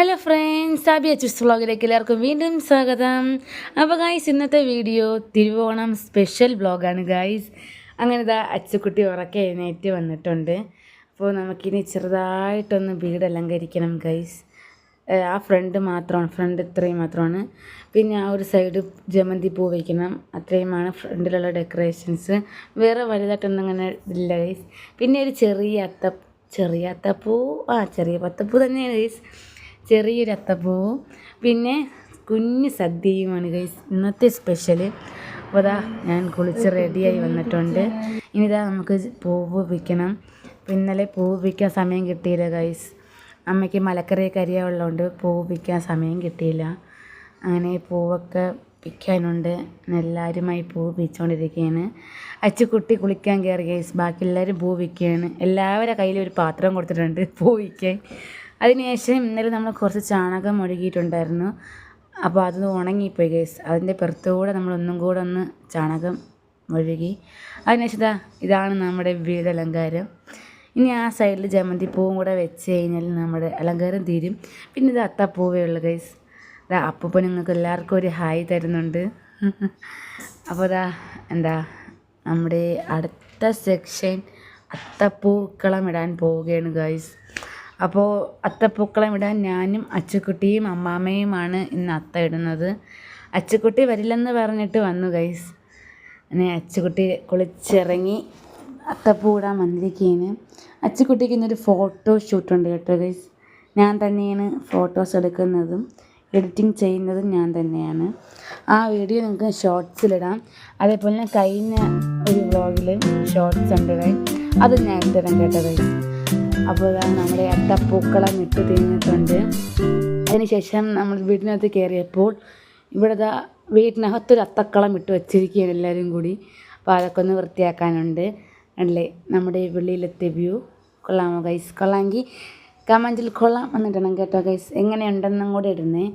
Hello friends, Sabi Achus വ്ളോഗിലേക്ക് എല്ലാവർക്കും വീണ്ടും സ്വാഗതം. അപ്പോൾ ഗായ്സ്, ഇന്നത്തെ വീഡിയോ തിരുവോണം സ്പെഷ്യൽ വ്ളോഗാണ് ഗായ്സ്. അങ്ങനെ ഇതാ അച്ചുക്കുട്ടി ഉറക്കെ എഴുന്നേറ്റ് വന്നിട്ടുണ്ട്. അപ്പോൾ നമുക്കിനി ചെറുതായിട്ടൊന്ന് വീട് അലങ്കരിക്കണം ഗായ്സ്. ആ ഫ്രണ്ട് ഇത്രയും മാത്രമാണ്. പിന്നെ ആ ഒരു സൈഡ് ജമന്തി പൂ വയ്ക്കണം. അത്രയുമാണ് ഫ്രണ്ടിലുള്ള ഡെക്കറേഷൻസ്. വേറെ വലുതായിട്ടൊന്നും അങ്ങനെ ഇല്ല ഗൈസ്. പിന്നെ ഒരു ചെറിയ അത്തപ്പൂ ചെറിയ പത്തപ്പൂ തന്നെയാണ് ഗൈസ്. ചെറിയൊരു അത്തപ്പൂവും പിന്നെ കുഞ്ഞ് സദ്യയുമാണ് ഗൈസ് ഇന്നത്തെ സ്പെഷ്യൽ. അപ്പോൾ അതാ ഞാൻ കുളിച്ച് റെഡിയായി വന്നിട്ടുണ്ട്. ഇനിതാ നമുക്ക് പൂവ് വിൽക്കണം. ഇന്നലെ പൂവ് വിൽക്കാൻ സമയം കിട്ടിയില്ല ഗൈസ്. അമ്മയ്ക്ക് മലക്കറിയൊക്കെ അരിയാവുള്ളതുകൊണ്ട് പൂവ് വിൽക്കാൻ സമയം കിട്ടിയില്ല. അങ്ങനെ പൂവൊക്കെ വിൽക്കാനുണ്ട്. എല്ലാവരുമായി പൂവ് വിൽച്ചുകൊണ്ടിരിക്കുകയാണ്. അച്ചുക്കുട്ടി കുളിക്കാൻ കയറി ഗൈസ്. ബാക്കി എല്ലാവരും പൂ വിൽക്കുകയാണ്. എല്ലാവരുടെ കയ്യിലും ഒരു പാത്രം കൊടുത്തിട്ടുണ്ട് പൂ വിൽക്കാൻ. അതിനുശേഷം ഇന്നലെ നമ്മൾ കുറച്ച് ചാണകം ഒഴുകിയിട്ടുണ്ടായിരുന്നു. അപ്പോൾ അത് ഉണങ്ങിപ്പോയി ഗൈസ്. അതിൻ്റെ പുറത്തുകൂടെ നമ്മൾ ഒന്നും കൂടെ ഒന്ന് ചാണകം ഒഴുകി. അതിനുശേഷം ഇതാണ് നമ്മുടെ വീട് അലങ്കാരം. ഇനി ആ സൈഡിൽ ജമന്തി പൂവും കൂടെ വെച്ച് കഴിഞ്ഞാൽ നമ്മുടെ അലങ്കാരം തീരും. പിന്നെ ഇത് അത്തപ്പൂവേ ഉള്ളു ഗൈസ്. അപ്പൂപ്പൻ നിങ്ങൾക്ക് എല്ലാവർക്കും ഒരു ഹായ് തരുന്നുണ്ട്. അപ്പോൾ നമ്മുടെ അടുത്ത സെക്ഷൻ അത്തപ്പൂക്കളം ഇടാൻ പോവുകയാണ് ഗൈസ്. അപ്പോൾ അത്തപ്പൂക്കളം ഇടാൻ ഞാനും അച്ചുക്കുട്ടിയും അമ്മാമ്മയുമാണ് ഇന്ന് അത്ത ഇടുന്നത്. അച്ചുക്കുട്ടി വരില്ലെന്ന് പറഞ്ഞിട്ട് വന്നു ഗൈസ്. അങ്ങനെ അച്ചുക്കുട്ടി കുളിച്ചിറങ്ങി അത്തപ്പൂ ഇടാൻ വന്നിരിക്കുകയാണ്. അച്ചുക്കുട്ടിക്ക് ഇന്നൊരു ഫോട്ടോ ഷൂട്ടുണ്ട് കേട്ടോ ഗൈസ്. ഞാൻ തന്നെയാണ് ഫോട്ടോസ് എടുക്കുന്നതും എഡിറ്റിംഗ് ചെയ്യുന്നതും ഞാൻ തന്നെയാണ്. ആ വീഡിയോ നിങ്ങൾക്ക് ഷോർട്സിലിടാം. അതേപോലെ തന്നെ കഴിഞ്ഞ ഒരു വ്ളോഗിൽ ഷോർട്സ് ഉണ്ട് ഗൈസ്, അത് ഞാൻ ഇട്ടുതരാം കേട്ടോ ഗൈസ്. അപ്പോൾ നമ്മുടെ അത്തപ്പൂക്കളം ഇട്ട് തിരിഞ്ഞിട്ടുണ്ട്. അതിനുശേഷം നമ്മൾ വീടിനകത്ത് കയറിയപ്പോൾ ഇവിടെ വീട്ടിനകത്തൊരു അത്തക്കളം ഇട്ട് വച്ചിരിക്കുകയാണ് എല്ലാവരും കൂടി. അപ്പോൾ അതൊക്കെ ഒന്ന് വൃത്തിയാക്കാനുണ്ട് അല്ലേ. നമ്മുടെ വെളിയിലത്തെ വ്യൂ കൊള്ളാമോ ഗൈസ്? കൊള്ളാമെങ്കിൽ കമൻറ്റിൽ കൊള്ളാം എന്നിടണം കേട്ടോ ഗൈസ്. എങ്ങനെയുണ്ടെന്നും കൂടെ ഇടുന്നേ.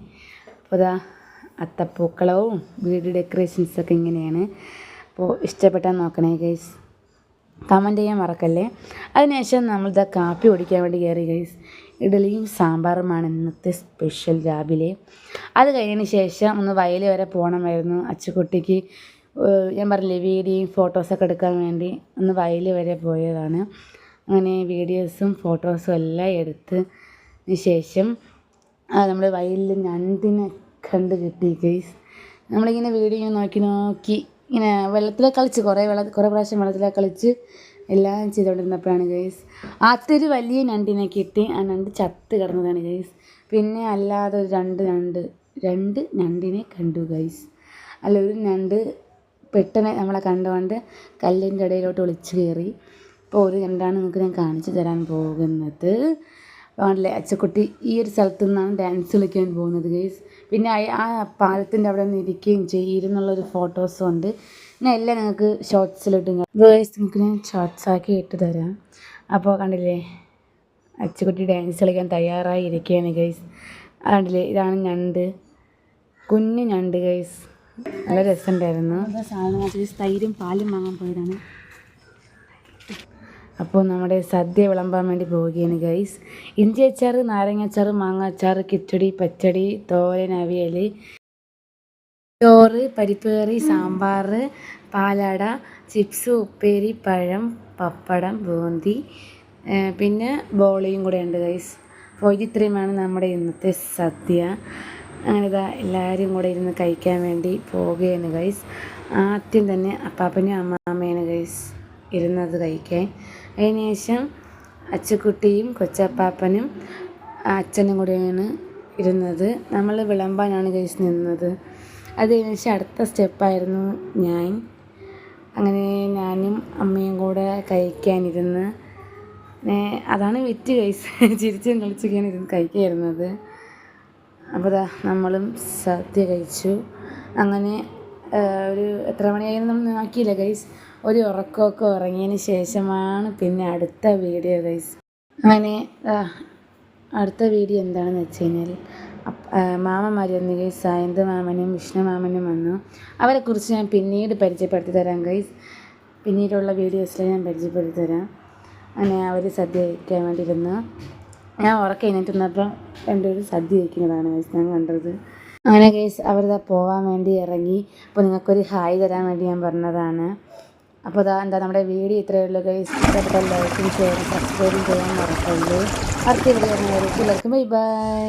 അപ്പോൾ അത്തപ്പൂക്കളവും വീട് ഡെക്കറേഷൻസൊക്കെ ഇങ്ങനെയാണ്. അപ്പോൾ ഇഷ്ടപ്പെട്ടാൽ നോക്കണേ ഗൈസ്. കമൻറ്റ് ചെയ്യാൻ മറക്കല്ലേ. അതിനുശേഷം നമ്മളിതാ കാപ്പി കുടിക്കാൻ വേണ്ടി കയറി ഗൈസ്. ഇഡലിയും സാമ്പാറുമാണ് ഇന്നത്തെ സ്പെഷ്യൽ രാവിലെ. അത് കഴിഞ്ഞതിന് ശേഷം ഒന്ന് വയൽ വരെ പോകണമായിരുന്നു. അച്ചുക്കുട്ടിക്ക് ഞാൻ പറഞ്ഞില്ലേ വീഡിയോയും ഫോട്ടോസൊക്കെ എടുക്കാൻ വേണ്ടി ഒന്ന് വയൽ വരെ പോയതാണ്. അങ്ങനെ വീഡിയോസും ഫോട്ടോസും എല്ലാം എടുത്തതിന് ശേഷം നമ്മൾ വയലിൽ ഞണ്ടിനെ കണ്ട് കിട്ടി ഗൈസ്. നമ്മളിങ്ങനെ വീഡിയോ നോക്കി ഇങ്ങനെ വെള്ളത്തിലൊക്കെ കളിച്ച് കുറേ പ്രാവശ്യം വെള്ളത്തിലൊക്കെ കളിച്ച് എല്ലാം ചെയ്തുകൊണ്ടിരുന്നപ്പോഴാണ് ഗൈസ് ആദ്യൊരു വലിയ ഞണ്ടിനെ കിട്ടി. ആ ഞണ്ട് ചത്ത് കിടന്നതാണ് ഗൈസ്. പിന്നെ അല്ലാതെ ഒരു രണ്ട് ഞണ്ടിനെ കണ്ടു ഗൈസ്. ഒരു ഞണ്ട് പെട്ടെന്ന് നമ്മളെ കണ്ടുകൊണ്ട് കല്ലിൻ്റെ ഇടയിലോട്ട് ഒളിച്ച് കയറി. ഇപ്പോൾ ഒരു ഞണ്ടാണ് നിങ്ങൾക്ക് ഞാൻ കാണിച്ചു തരാൻ പോകുന്നത്. ആണല്ലേ, അച്ചുക്കുട്ടി ഈ ഒരു സ്ഥലത്തു നിന്നാണ് ഡാൻസ് കളിക്കാൻ പോകുന്നത് ഗൈസ്. പിന്നെ ആ പാലത്തിൻ്റെ അവിടെ നിന്ന് ഇരിക്കുകയും ഇരുന്നുള്ളൊരു ഫോട്ടോസും ഉണ്ട്. ഞാൻ എല്ലാം നിങ്ങൾക്ക് ഷോർട്സിലിട്ട് ഗൈസ് നിങ്ങൾക്ക് ഞാൻ ഷോർട്സാക്കി ഇട്ട് തരാം. അപ്പോൾ കണ്ടില്ലേ, അച്ചുക്കുട്ടി ഡാൻസ് കളിക്കാൻ തയ്യാറായി ഇരിക്കുകയാണ് ഗൈസ്. കണ്ടില്ലേ, ഇതാണ് ഞണ്ട്, കുഞ്ഞു ഞണ്ട് ഗൈസ്. നല്ല രസമുണ്ടായിരുന്നു. സാധനം തൈരും പാലും വാങ്ങാൻ പോയതാണ്. അപ്പോൾ നമ്മുടെ സദ്യ വിളമ്പാൻ വേണ്ടി പോവുകയാണ് ഗൈസ്. ഇഞ്ചി അച്ചാർ, നാരങ്ങ അച്ചാർ, മാങ്ങ അച്ചാർ, കിച്ചടി, പച്ചടി, തോരൻ, അവിയൽ, ചോറ്, പരിപ്പ് കറി, സാമ്പാർ, പാലാട, ചിപ്സ്, ഉപ്പേരി, പഴം, പപ്പടം, ബൂന്തി, പിന്നെ ബോളിയും കൂടെ ഉണ്ട് ഗൈസ്. അപ്പോൾ ഇത്രയുമാണ് നമ്മുടെ ഇന്നത്തെ സദ്യ. അങ്ങനെ എല്ലാവരും കൂടെ ഇരുന്ന് കഴിക്കാൻ വേണ്ടി പോവുകയാണ് ഗൈസ്. ആദ്യം തന്നെ അപ്പാപ്പനും അമ്മാമ്മയാണ് ഗൈസ് ഇരുന്നത് കഴിക്കാൻ. അതിനുശേഷം അച്ചുക്കുട്ടിയും കൊച്ചപ്പാപ്പനും അച്ഛനും കൂടെയാണ് ഇരുന്നത്. നമ്മൾ വിളമ്പാനാണ് ഗൈസ് നിന്നത്. അത് കഴിഞ്ഞ അടുത്ത സ്റ്റെപ്പായിരുന്നു ഞാൻ. അങ്ങനെ ഞാനും അമ്മയും കൂടെ കഴിക്കാനിരുന്ന് അതാണ് വിറ്റ് ഗൈസ്. ചിരിച്ചും കളിച്ചൊക്കെയാണ് ഇരുന്ന് കഴിക്കാനിരുന്നത്. അപ്പോൾ നമ്മളും സദ്യ കഴിച്ചു. അങ്ങനെ ഒരു എത്ര മണിയായിരുന്നു നമ്മൾ നോക്കിയില്ല ഗൈസ്. ഒരു ഉറക്കമൊക്കെ ഉറങ്ങിയതിന് ശേഷമാണ് പിന്നെ അടുത്ത വീഡിയോ ഗൈസ്. അങ്ങനെ അടുത്ത വീഡിയോ എന്താണെന്ന് വെച്ച് കഴിഞ്ഞാൽ മാമന്മാർ വന്നു ഗൈസ്. സായന്ത് മാമനും വിഷ്ണു മാമനും വന്നു. അവരെക്കുറിച്ച് ഞാൻ പിന്നീട് പരിചയപ്പെടുത്തി തരാം ഗൈസ്. പിന്നീടുള്ള വീഡിയോസിൽ ഞാൻ പരിചയപ്പെടുത്തി തരാം. അങ്ങനെ അവർ സദ്യ കഴിക്കാൻ വേണ്ടി ഇരുന്നു. ഞാൻ ഉറക്കം എഴുന്നേറ്റ് വന്നപ്പോൾ രണ്ടുപേരും സദ്യ വയ്ക്കുന്നതാണ് ഗൈസ് ഞാൻ കണ്ടത്. അങ്ങനെ ഗൈസ് അവരിതാ പോകാൻ വേണ്ടി ഇറങ്ങി. അപ്പോൾ നിങ്ങൾക്കൊരു ഹായ് തരാൻ വേണ്ടി ഞാൻ പറഞ്ഞതാണ്. അപ്പോൾ നമ്മുടെ വീഡിയോ ഇത്രയേ ഉള്ളൂ ഗൈസ്. ഇഷ്ടപ്പെട്ട ലൈക്കും ഷെയറും സബ്സ്ക്രൈബും ചെയ്യാൻ മറക്കല്ലേ. അടുത്ത വീഡിയോ എല്ലാവർക്കും ബൈ ബൈ.